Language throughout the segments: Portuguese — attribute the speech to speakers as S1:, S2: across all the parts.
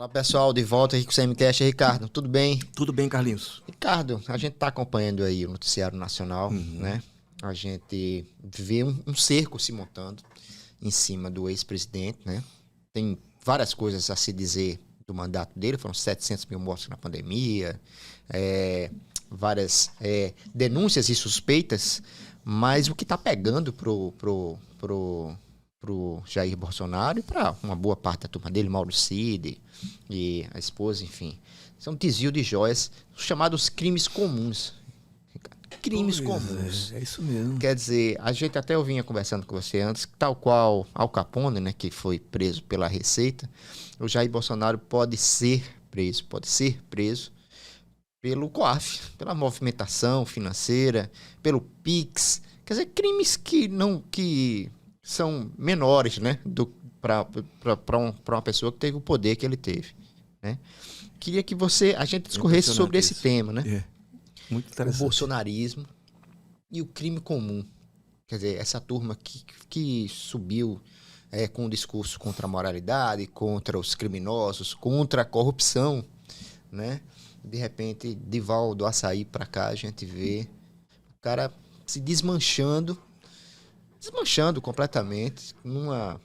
S1: Olá pessoal, de volta aqui com o CMCast. Ricardo, tudo bem?
S2: Tudo bem, Carlinhos?
S1: Ricardo, a gente está acompanhando aí o noticiário nacional, né? A gente vê um cerco se montando em cima do ex-presidente, né? Tem várias coisas a se dizer do mandato dele, foram 700 mil mortos na pandemia, várias denúncias e suspeitas, mas o que está pegando pro Jair Bolsonaro e para uma boa parte da turma dele, Mauro Cid e a esposa, enfim, são desvio de joias, os chamados crimes comuns. Crimes comuns.
S2: É isso mesmo.
S1: Quer dizer, a gente até eu vinha conversando com você antes, tal qual Al Capone, né, que foi preso pela Receita, o Jair Bolsonaro pode ser preso pelo COAF, pela movimentação financeira, pelo PIX, quer dizer, crimes que são menores, né, para uma pessoa que teve o poder que ele teve, né? Queria que a gente discorresse sobre esse tema, né?
S2: Muito interessante.
S1: O bolsonarismo e o crime comum. Quer dizer, essa turma que subiu com um discurso contra a moralidade, contra os criminosos, contra a corrupção, né? De repente, Divaldo Açaí para cá, a gente vê o cara se desmanchando completamente numa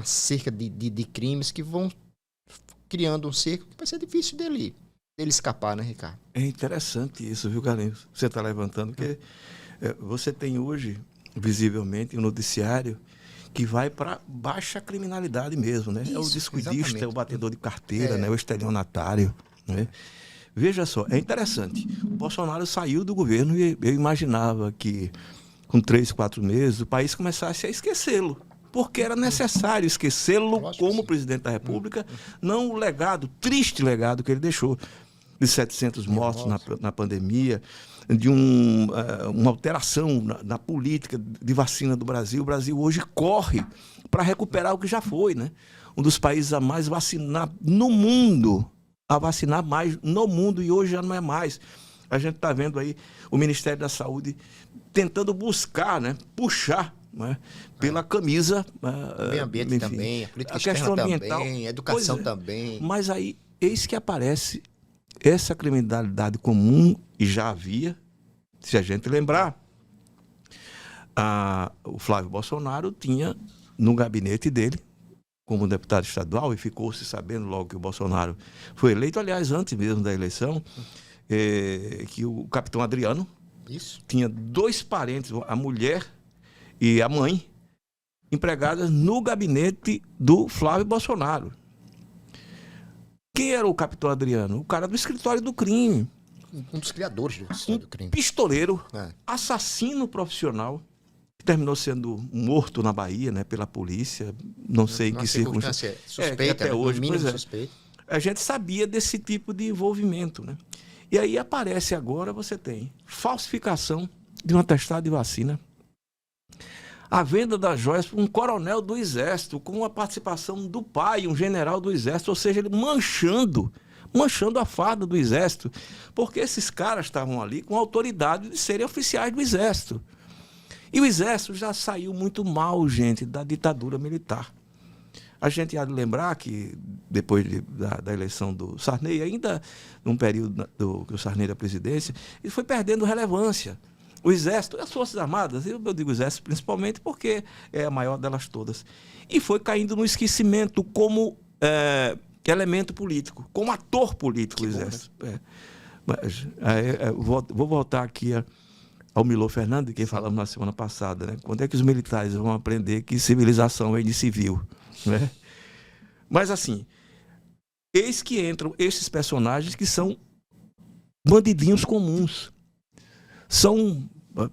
S1: cerca de crimes que vão criando um cerco que vai ser difícil dele escapar, né, Ricardo?
S2: É interessante isso, viu, Carlinhos? Você está levantando, porque você tem hoje, visivelmente, um noticiário que vai para baixa criminalidade mesmo, né?
S1: Isso,
S2: é o descuidista,
S1: exatamente.
S2: é o batedor de carteira, né? O estelionatário, né? Veja só, é interessante. O Bolsonaro saiu do governo e eu imaginava que com 3, 4 meses o país começasse a esquecê-lo. Porque era necessário esquecê-lo como presidente da República, não o legado, triste legado que ele deixou, de 700 mortos na pandemia, de uma alteração na política de vacina do Brasil. O Brasil hoje corre para recuperar o que já foi, né? Um dos países a mais vacinar no mundo, a vacinar mais no mundo, e hoje já não é mais. A gente está vendo aí o Ministério da Saúde tentando buscar, né, puxar, né, pela camisa.
S1: Meio ambiente, enfim, também, a política
S2: questão ambiental
S1: também, a educação também.
S2: Mas aí, eis que aparece essa criminalidade comum, e já havia, se a gente lembrar, o Flávio Bolsonaro tinha no gabinete dele, como deputado estadual, e ficou-se sabendo logo que o Bolsonaro foi eleito, aliás, antes mesmo da eleição, que o capitão Adriano tinha 2 parentes, a mulher e a mãe, empregadas no gabinete do Flávio Bolsonaro. Quem era o capitão Adriano? O cara do escritório do crime.
S1: Um dos criadores do escritório do crime.
S2: Pistoleiro, assassino profissional, que terminou sendo morto na Bahia, né, pela polícia, não sei em que circunstância.
S1: Suspeita,
S2: até hoje,
S1: suspeita.
S2: A gente sabia desse tipo de envolvimento, né? E aí aparece agora, você tem falsificação de um atestado de vacina, a venda das joias para um coronel do Exército, com a participação do pai, um general do Exército, ou seja, ele manchando a farda do Exército, porque esses caras estavam ali com a autoridade de serem oficiais do Exército. E o Exército já saiu muito mal, gente, da ditadura militar. A gente há de lembrar que, depois da eleição do Sarney, ainda num período que o Sarney da presidência, ele foi perdendo relevância. O Exército, as Forças Armadas, eu digo Exército principalmente porque é a maior delas todas, e foi caindo no esquecimento como elemento político, como ator político, o Exército. Vou voltar aqui ao Milor Fernandes, que falamos na semana passada, né? Quando é que os militares vão aprender que civilização é de civil? Né? Mas assim, eis que entram esses personagens que são bandidinhos comuns.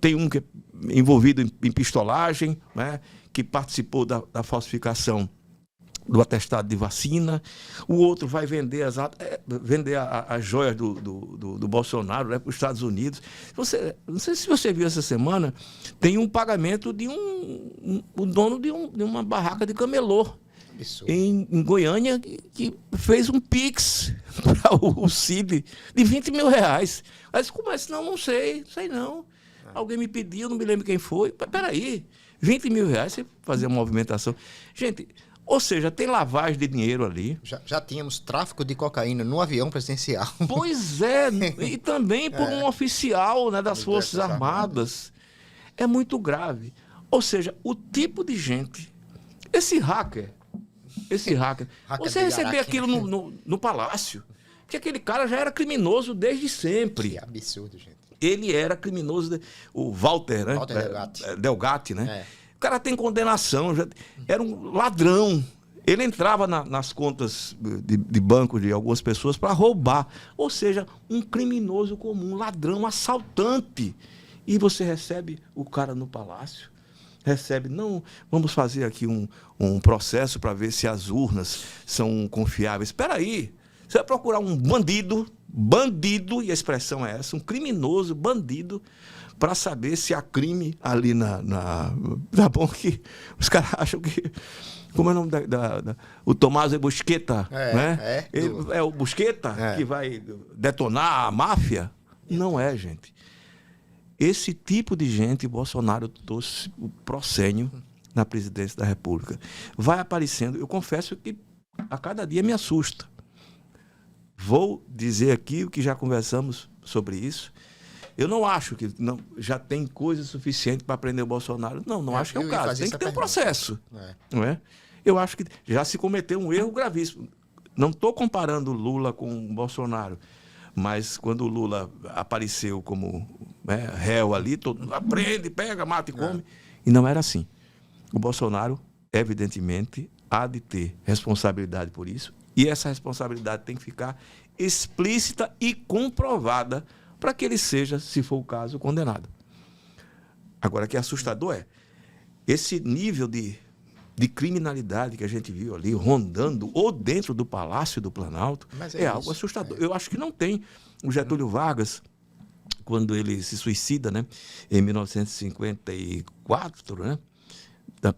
S2: Tem um que é envolvido em pistolagem, né, que participou da falsificação do atestado de vacina. O outro vai vender as joias do Bolsonaro, né, para os Estados Unidos. Não sei se você viu essa semana, tem um pagamento de o dono de uma barraca de camelô em Goiânia, que fez um Pix para o Cid de R$20.000. Mas como é? Não sei não. Alguém me pediu, não me lembro quem foi. Peraí, R$20.000 você fazer uma movimentação. Gente, Ou seja, tem lavagem de dinheiro ali.
S1: Já tínhamos tráfico de cocaína no avião presidencial.
S2: Pois é, e também por um oficial, né, das Forças Armadas. É muito grave. Ou seja, o tipo de gente... Esse hacker, você receber aquilo no palácio, que aquele cara já era criminoso desde sempre.
S1: Que absurdo, gente.
S2: Ele era criminoso, o Walter, né?
S1: Walter
S2: Delgatti, né? O cara tem condenação, era um ladrão. Ele entrava nas contas de banco de algumas pessoas para roubar. Ou seja, um criminoso comum, ladrão, assaltante. E você recebe o cara no palácio, não, vamos fazer aqui um processo para ver se as urnas são confiáveis. Espera aí, você vai procurar um bandido, e a expressão é essa, um criminoso, bandido, para saber se há crime ali Tá bom que os caras acham que... Como é o nome o Tommaso Busqueta, né? É o Busqueta que vai detonar a máfia? Não é, gente. Esse tipo de gente, Bolsonaro trouxe o proscênio na presidência da República. Vai aparecendo, eu confesso que a cada dia me assusta. Vou dizer aqui o que já conversamos sobre isso. Eu não acho que já tem coisa suficiente para prender o Bolsonaro. Não acho que é o caso. Tem que ter um processo. Não é? Eu acho que já se cometeu um erro gravíssimo. Não estou comparando Lula com o Bolsonaro, mas quando o Lula apareceu como réu ali, todo mundo aprende, pega, mata e come. E não era assim. O Bolsonaro, evidentemente, há de ter responsabilidade por isso. E essa responsabilidade tem que ficar explícita e comprovada para que ele seja, se for o caso, condenado. Agora, o que é assustador é esse nível de criminalidade que a gente viu ali rondando ou dentro do Palácio do Planalto. Algo assustador. Eu acho que não tem. O Getúlio Vargas, quando ele se suicida, né, em 1954, né,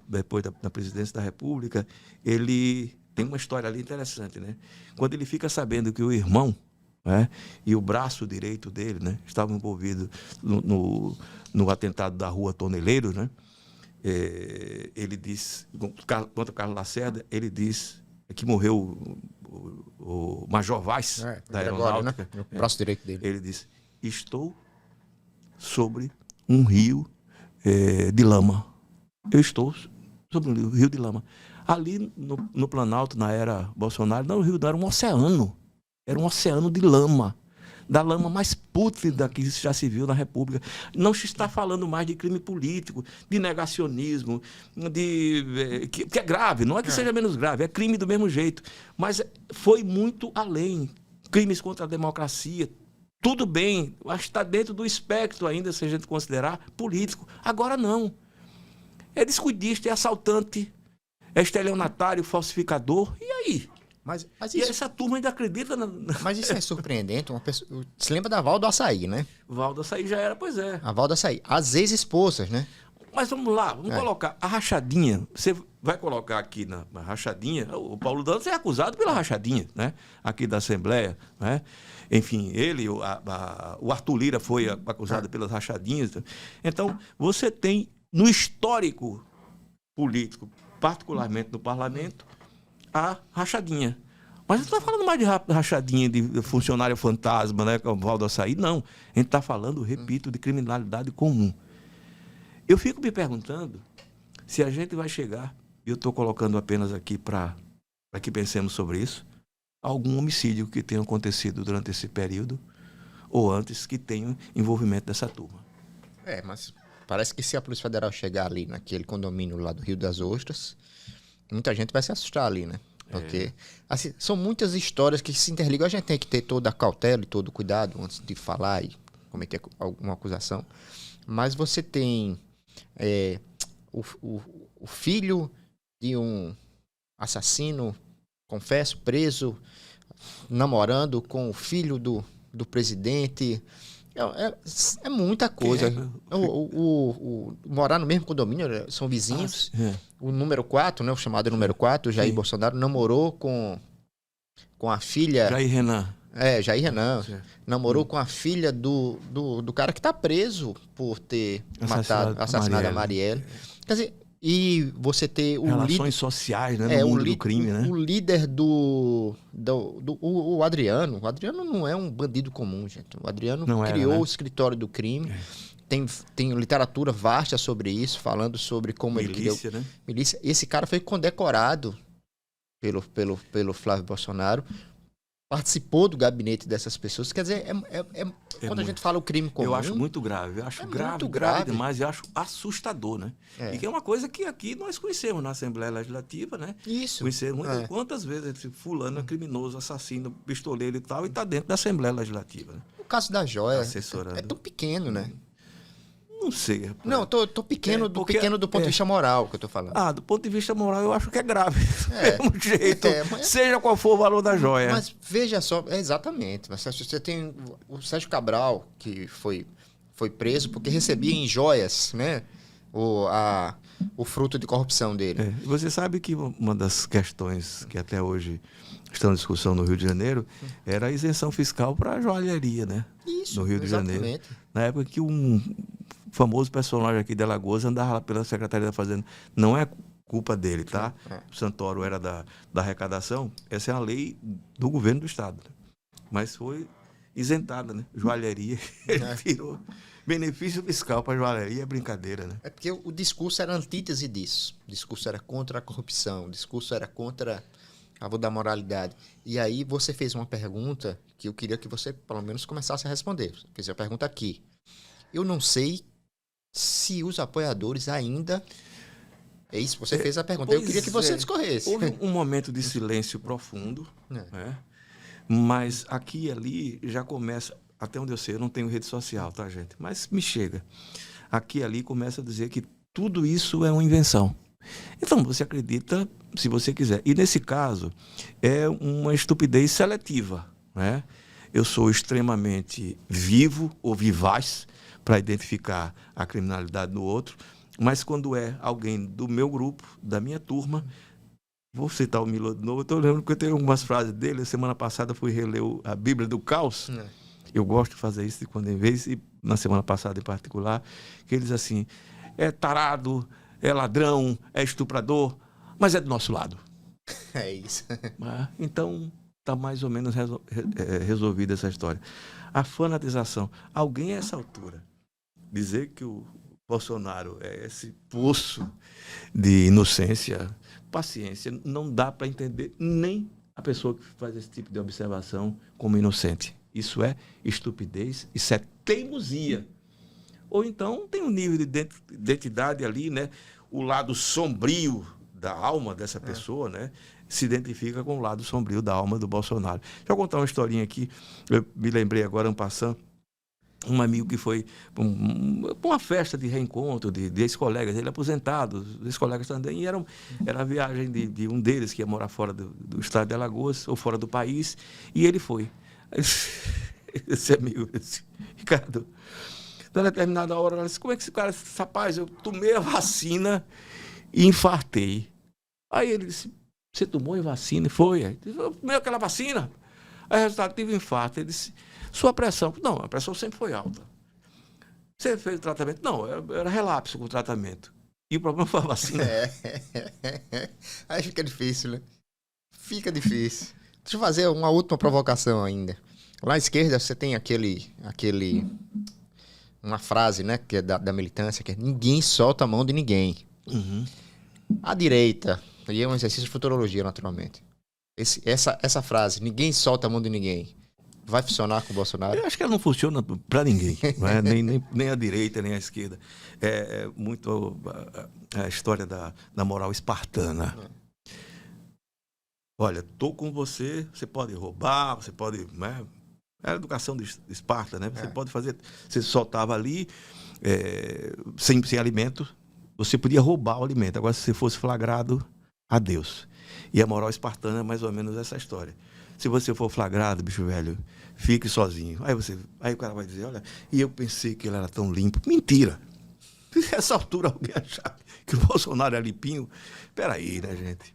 S2: depois da presidência da República, ele tem uma história ali interessante, né? Quando ele fica sabendo que o irmão e o braço direito dele, né, estavam envolvidos no atentado da Rua Toneleiro, né? Ele diz, contra Carlos Lacerda, ele diz que morreu o Major Vaz, da Aeronáutica.
S1: Agora, né? O braço direito dele.
S2: Ele diz: estou sobre um rio de lama. Eu estou sobre um rio de lama. Ali no Planalto, na era Bolsonaro, não, o rio não era um oceano. Era um oceano de lama. Da lama mais pútrida que já se viu na República. Não se está falando mais de crime político, de negacionismo, que é grave, não é que seja menos grave, é crime do mesmo jeito. Mas foi muito além. Crimes contra a democracia, tudo bem, acho que está dentro do espectro ainda, se a gente considerar político. Agora não. É descuidista, é assaltante, é estelionatário, falsificador, e aí?
S1: Mas
S2: isso... E essa turma ainda acredita
S1: Mas isso é surpreendente. Você lembra da Val do Açaí, né?
S2: Val do Açaí já era, pois é.
S1: A Val do Açaí. As ex-esposas, né?
S2: Mas vamos lá, vamos colocar a rachadinha. Você vai colocar aqui na rachadinha, o Paulo Dantas é acusado pela rachadinha, né? Aqui da Assembleia, né? Enfim, ele, o Arthur Lira foi acusado pelas rachadinhas. Então, você tem no histórico político, particularmente no parlamento, a rachadinha. Mas não está falando mais de rachadinha de funcionário fantasma, né, como o Val do Açaí, não. A gente está falando, repito, de criminalidade comum. Eu fico me perguntando se a gente vai chegar, e eu estou colocando apenas aqui para que pensemos sobre isso, algum homicídio que tenha acontecido durante esse período, ou antes, que tenha envolvimento dessa turma.
S1: Mas parece que se a Polícia Federal chegar ali naquele condomínio lá do Rio das Ostras, muita gente vai se assustar ali, né? Porque assim, são muitas histórias que se interligam. A gente tem que ter toda a cautela e todo o cuidado antes de falar e cometer alguma acusação. Mas você tem o filho de um assassino, confesso, preso, namorando com o filho do presidente. É muita coisa. Morar no mesmo condomínio, são vizinhos. O número 4, né, o chamado número 4, Jair Bolsonaro, namorou com a filha...
S2: Jair Renan.
S1: Jair Renan. Namorou com a filha do cara que está preso por ter assassinado a Marielle. Quer dizer, E você ter o
S2: Relações sociais, né? No mundo do crime, né?
S1: O líder o Adriano. O Adriano não é um bandido comum, gente. O Adriano criou o escritório do crime. Tem literatura vasta sobre isso, falando sobre como ele criou.
S2: Né?
S1: Milícia. Esse cara foi condecorado pelo Flávio Bolsonaro. Participou do gabinete dessas pessoas. Quer dizer, quando a gente fala o crime comum...
S2: Eu acho muito grave. Eu acho grave demais. Eu acho assustador, né? E que é uma coisa que aqui nós conhecemos na Assembleia Legislativa, né?
S1: Isso.
S2: Conhecemos quantas vezes esse fulano é criminoso, assassino, pistoleiro e tal, e está dentro da Assembleia Legislativa. Né?
S1: O caso da joia é tão pequeno, né?
S2: Não sei, rapaz.
S1: Não, tô pequeno do ponto de vista moral que eu tô falando.
S2: Do ponto de vista moral, eu acho que é grave. Do mesmo jeito. Seja qual for o valor da joia.
S1: Mas veja só, exatamente. Mas você tem o Sérgio Cabral, que foi preso porque recebia em joias, né? O fruto de corrupção dele.
S2: Você sabe que uma das questões que até hoje estão em discussão no Rio de Janeiro era a isenção fiscal para a joalheria, né?
S1: Isso,
S2: no Rio
S1: exatamente.
S2: de Janeiro. Na época que um famoso personagem aqui de Alagoas andava lá pela Secretaria da Fazenda. Não é culpa dele, tá? O Santoro era da arrecadação. Essa é a lei do governo do Estado. Mas foi isentada, né? Joalheria. Ele tirou benefício fiscal para joalheria, é brincadeira, né?
S1: É porque o discurso era antítese disso. O discurso era contra a corrupção. O discurso era contra a favor da moralidade. E aí você fez uma pergunta que eu queria que você, pelo menos, começasse a responder. Você fez a pergunta aqui. Eu não sei se os apoiadores ainda... É isso, você fez a pergunta. Eu queria que você discorresse.
S2: Houve um momento de silêncio profundo, né? Mas aqui e ali já começa... Até onde eu sei, eu não tenho rede social, tá, gente? Mas me chega. Aqui e ali começa a dizer que tudo isso é uma invenção. Então, você acredita se você quiser. E, nesse caso, é uma estupidez seletiva, né? Eu sou extremamente vivo ou vivaz para identificar a criminalidade do outro, mas quando é alguém do meu grupo, da minha turma, vou citar o Milo de novo, eu estou lembrando que eu tenho algumas frases dele, semana passada fui reler a Bíblia do Caos, eu gosto de fazer isso de quando em vez, e na semana passada em particular, que ele diz assim, é tarado, é ladrão, é estuprador, mas é do nosso lado.
S1: É isso.
S2: Então, está mais ou menos resolvida essa história. A fanatização. Alguém a essa altura dizer que o Bolsonaro é esse poço de inocência, paciência, não dá para entender nem a pessoa que faz esse tipo de observação como inocente. Isso é estupidez, isso é teimosia. Ou então tem um nível de identidade ali, né? O lado sombrio da alma dessa pessoa, né? Se identifica com o lado sombrio da alma do Bolsonaro. Deixa eu contar uma historinha aqui. Eu me lembrei agora, um amigo que foi para uma festa de reencontro de ex-colegas, ele aposentado, ex-colegas também, e era a viagem de um deles que ia morar fora do estado de Alagoas, ou fora do país, e ele foi. Esse amigo, Ricardo, na determinada hora, ela disse, como é que esse cara, rapaz, eu tomei a vacina e infartei. Aí ele disse, você tomou a vacina? Foi. Aí, eu tomei aquela vacina. Aí o resultado, tive um infarto. Ele disse, sua pressão? Não, a pressão sempre foi alta. Você fez o tratamento? Não, era relapso com o tratamento. E o problema foi a vacina.
S1: Aí fica difícil, né? Fica difícil. Deixa eu fazer uma última provocação ainda. Lá à esquerda você tem uma frase, né, que é da militância, que é ninguém solta a mão de ninguém.
S2: Uhum.
S1: À direita, e é um exercício de futurologia, naturalmente. Essa frase, ninguém solta a mão de ninguém, vai funcionar com o Bolsonaro?
S2: Eu acho que ela não funciona para ninguém, né? nem a direita, nem a esquerda. É muito a história da moral espartana. Olha, estou com você, você pode roubar, você pode... Né? Era a educação de Esparta, né? Você pode fazer... Você soltava ali, sem alimento, você podia roubar o alimento. Agora, se você fosse flagrado, adeus. E a moral espartana é mais ou menos essa história. Se você for flagrado, bicho velho, fique sozinho. Aí o cara vai dizer, olha, e eu pensei que ele era tão limpo. Mentira! Se essa altura alguém achar que o Bolsonaro é limpinho, peraí, né, gente?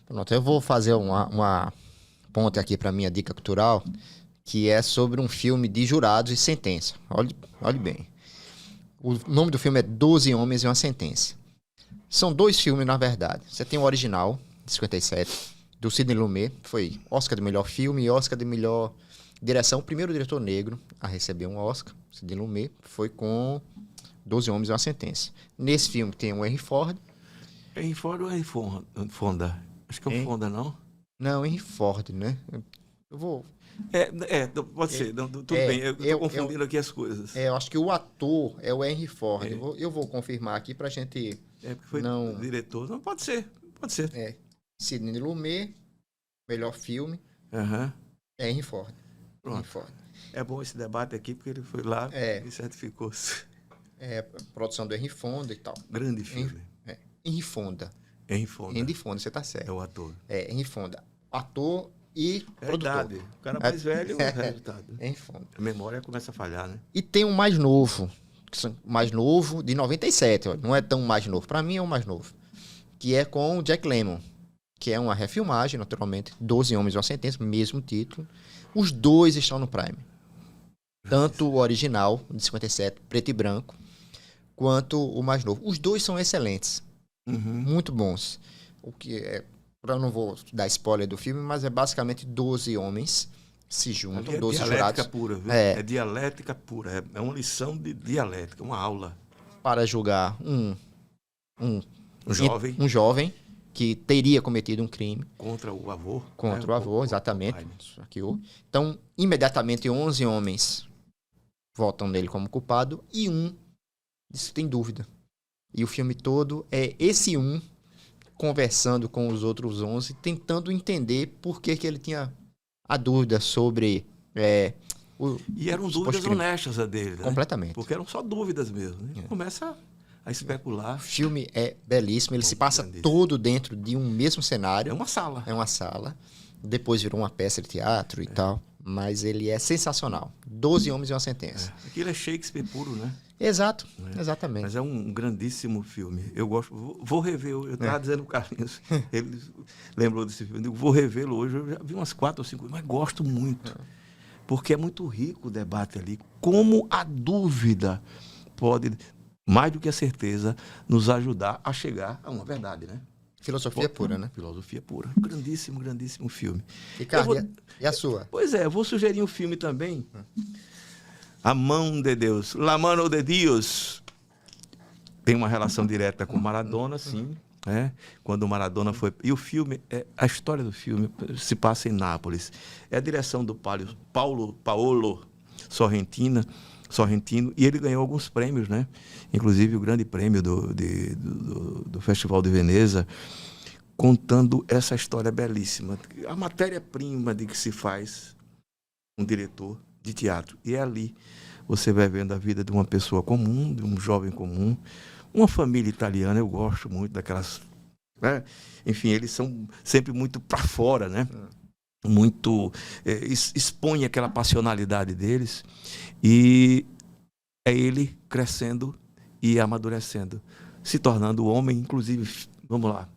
S1: Pronto, eu vou fazer uma ponte aqui para minha dica cultural, que é sobre um filme de jurados e sentença. Olhe bem. O nome do filme é 12 Homens e uma Sentença. São 2 filmes, na verdade. Você tem o original, de 57, do Sidney Lumet. Foi Oscar de melhor filme e Oscar de melhor direção. O primeiro diretor negro a receber um Oscar, Sidney Lumet, foi com 12 Homens e uma Sentença. Nesse filme tem o Henry Ford.
S2: Henry Ford ou Henry Fonda? Acho que é o Fonda, não?
S1: Não, Henry Ford, né? Eu vou...
S2: Pode ser. Tudo bem, eu estou confundindo aqui as coisas.
S1: Eu acho que o ator é o Henry Ford. Eu vou confirmar aqui pra gente...
S2: Porque foi diretor. Não, pode ser.
S1: Sidney Lumet, melhor filme, é Henry Ford.
S2: Pronto.
S1: Henry Ford.
S2: É bom esse debate aqui, porque ele foi lá e certificou-se.
S1: Produção do Henry Fonda e tal.
S2: Grande filme.
S1: Henry Fonda.
S2: Henry Fonda,
S1: você tá certo.
S2: É o ator.
S1: Henry Fonda. Ator e produtor.
S2: Idade. O cara mais velho, o resultado.
S1: Henry Fonda.
S2: A memória começa a falhar, né?
S1: E tem um mais novo, de 97, ó, não é tão mais novo. Pra mim é o mais novo. Que é com o Jack Lemmon, que é uma refilmagem, naturalmente. 12 Homens e uma Sentença, mesmo título. Os 2 estão no Prime. Tanto o original, de 57, preto e branco, quanto o mais novo. Os 2 são excelentes. Muito bons. O que é... Eu não vou dar spoiler do filme, mas é basicamente 12 homens se juntam, 12 jurados.
S2: Pura, viu? É dialética pura. É uma lição de dialética, uma aula.
S1: Para julgar um
S2: jovem
S1: que teria cometido um crime.
S2: Contra o avô.
S1: Contra o avô, exatamente. Então, imediatamente 11 homens votam nele como culpado e um diz que tem dúvida. E o filme todo é esse um conversando com os outros 11, tentando entender por que ele tinha a dúvida sobre...
S2: E eram dúvidas honestas a dele, né?
S1: Completamente.
S2: Porque eram só dúvidas mesmo. Né? Começa a especular.
S1: O filme é belíssimo, ele se passa todo dentro de um mesmo cenário.
S2: É uma sala.
S1: É uma sala. Depois virou uma peça de teatro e tal. Mas ele é sensacional. 12 Homens e uma Sentença.
S2: Aquilo é Shakespeare puro, né?
S1: Exato, exatamente.
S2: Mas é um grandíssimo filme. Eu gosto, vou rever. Eu estava dizendo para o Carlinhos, ele lembrou desse filme. Eu vou revê-lo hoje. Eu já vi umas 4 ou 5, mas gosto muito. Porque é muito rico o debate ali. Como a dúvida pode, mais do que a certeza, nos ajudar a chegar a uma verdade, né?
S1: Filosofia pura, né?
S2: Filosofia pura. Grandíssimo, grandíssimo filme.
S1: Ricardo, e a sua?
S2: Pois é, eu vou sugerir um filme também. A Mão de Deus. La Mano de Dios. Tem uma relação direta com Maradona, sim. Quando o Maradona foi... E o filme, a história do filme se passa em Nápoles. É a direção do Paolo Sorrentino, e ele ganhou alguns prêmios, né? Inclusive o grande prêmio do Festival de Veneza, contando essa história belíssima. A matéria-prima de que se faz um diretor de teatro. E é ali você vai vendo a vida de uma pessoa comum, de um jovem comum, uma família italiana. Eu gosto muito daquelas... Né? Enfim, eles são sempre muito para fora, né? Muito... expõe aquela passionalidade deles. E é ele crescendo e amadurecendo, se tornando homem, inclusive, vamos lá,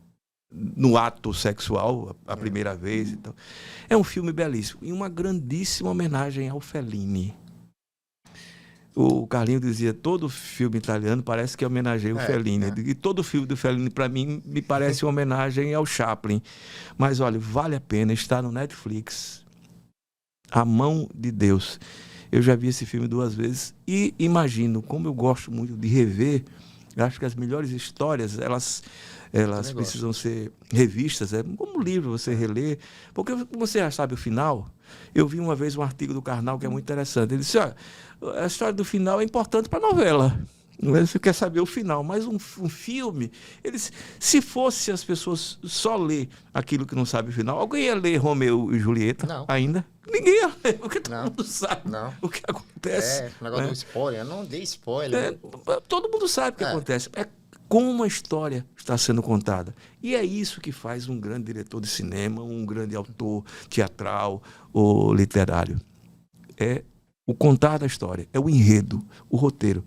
S2: no ato sexual, a primeira vez. Então. É um filme belíssimo. E uma grandíssima homenagem ao Fellini. O Carlinho dizia, todo filme italiano parece que homenageia o Fellini. E todo filme do Fellini, para mim, me parece uma homenagem ao Chaplin. Mas, olha, vale a pena, está no Netflix. A Mão de Deus. Eu já vi esse filme 2 vezes e imagino, como eu gosto muito de rever, eu acho que as melhores histórias, elas precisam ser revistas, como livro você reler, porque você já sabe o final. Eu vi uma vez um artigo do Karnal que é muito interessante. Ele disse, a história do final é importante para a novela. Você quer saber o final, mas um filme, se fosse as pessoas só ler aquilo que não sabe o final, alguém ia ler Romeu e Julieta?
S1: Não.
S2: Ainda? Ninguém ia ler, porque todo mundo sabe o que acontece.
S1: O negócio do spoiler, não dê spoiler.
S2: Todo mundo sabe o que acontece. É como a história está sendo contada. E é isso que faz um grande diretor de cinema, um grande autor teatral ou literário. É o contar da história, é o enredo, o roteiro.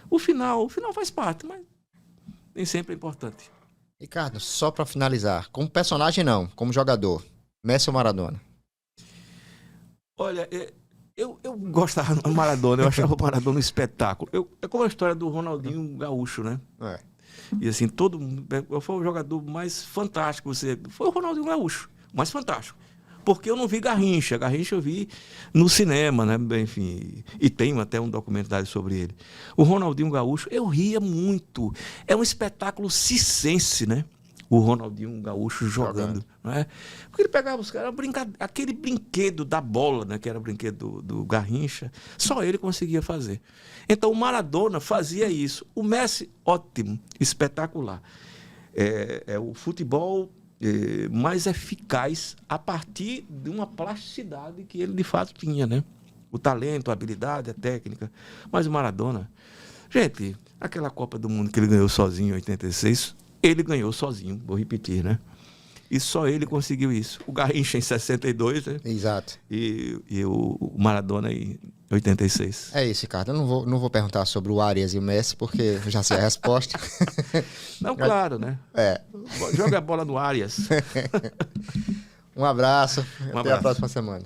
S2: O final faz parte, mas nem sempre é importante.
S1: Ricardo, só para finalizar, como personagem não, como jogador, Messi ou Maradona?
S2: Olha, eu gostava do Maradona, eu achava o Maradona um espetáculo. É como a história do Ronaldinho Gaúcho, né? E assim, todo mundo. Qual foi o jogador mais fantástico? Foi o Ronaldinho Gaúcho, mais fantástico. Porque eu não vi Garrincha. Garrincha eu vi no cinema, né? Enfim, e tem até um documentário sobre ele. O Ronaldinho Gaúcho, eu ria muito. É um espetáculo circense, né? O Ronaldinho Gaúcho jogando. Não é? Porque ele pegava os caras, aquele brinquedo da bola, né? Que era o brinquedo do Garrincha, só ele conseguia fazer. Então o Maradona fazia isso. O Messi, ótimo, espetacular. É o futebol mais eficaz a partir de uma plasticidade que ele de fato tinha, né? O talento, a habilidade, a técnica. Mas o Maradona, gente, aquela Copa do Mundo que ele ganhou sozinho em 86, ele ganhou sozinho, vou repetir, né? E só ele conseguiu isso. O Garrincha em 62, né?
S1: Exato.
S2: E o Maradona em 86.
S1: É isso, Ricardo. Eu não vou perguntar sobre o Arias e o Messi, porque eu já sei a resposta.
S2: Não, claro, né? Joga a bola no Arias.
S1: Um abraço.
S2: Um
S1: Até
S2: abraço.
S1: a próxima semana.